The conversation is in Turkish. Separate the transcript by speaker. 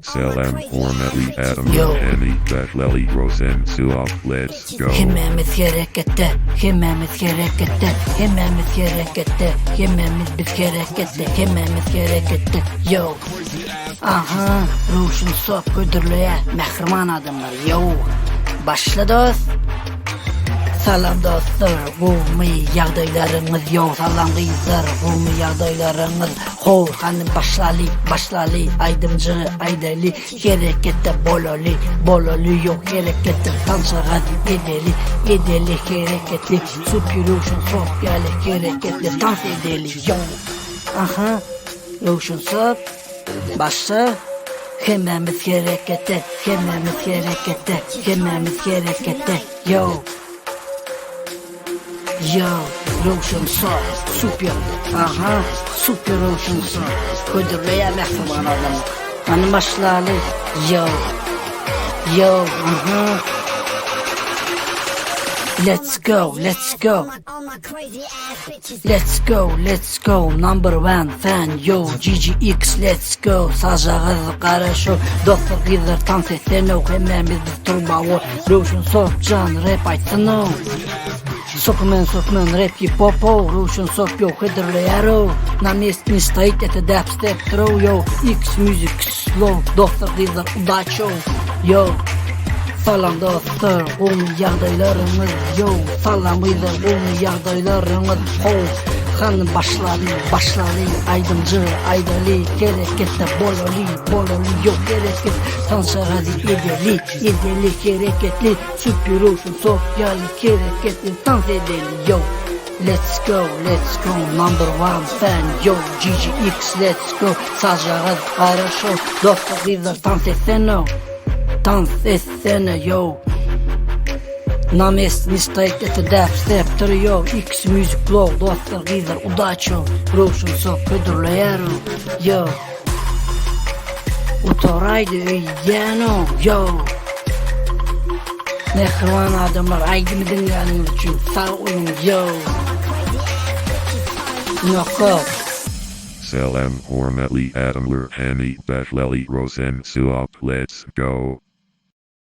Speaker 1: Selam hormatly Adamlar Eni Betleli Rosen Suop. Let's go.
Speaker 2: Hemmemiz harekette, hemmemiz harekette, hemmemiz harekette, hemmemiz biz harekette, hemmemiz harekette. Yo. Aha, Ruşun Sop Güdürlüğe mehriman adamlar. Yo. Başladık. Salam dostlar, gumi yağdaylarınız yok. Salam kızlar, gumi yağdaylarınız. Ho, hani başlali, aydımcı, aydali. Harekette bololi yok. Harekette tansa hadi edeli hareketli. Süpürüşün sok yali hareketli, dans edeli. Yo. Aha, Ruşun Sop, başla. Hemmemiz harekette, hemmemiz harekette, hemmemiz harekette. Yo. Yo, Ruşun Sop, super. Aha, super Ruşun Sop. Güdürlüğe mehriman adam. Hani başlalı. Yo, aha. Let's go, number one fan, yo, GGX, let's go, sajağız qarışo, doktor qizler dans etsene, hemmemiz biz turbavu, Ruşun Sop can rap aytsın o. Sopman, rap hip-hop, Ruşun Sop yo, Güdürlüğe na местный стоит, это dubstep throw, yo, X music slow, doktor qizler udaço, yo. Salam dostlar, gumi yağdaylarınız, yo. Salam kızlar, gumi yağdaylarınız, ho. Hanım başladı, aydımcı, aydali. Harekette bololi yok hareket. Tansa hadi edeli hareketli. Süpürüşün sok yali hareketli, dans edeli, yo. Let's go, number one fan, yo, GGX, let's go. Sajağız qarışo, doktor kızlar dans etsene. Dans etsene, yo. На месте не стоит, это dubstep trio. X music flow, dostlar kızlar udaço. Ruşun Sop Güdürlüğe, yo. Utoraydı öyyano, yo. Mehriman adamlar, aydımı dinleyeniniz için sağ olun, yo. Knockout.
Speaker 1: Selam hormatly Adamlar Eni Betleli Rosen Suop. Let's go.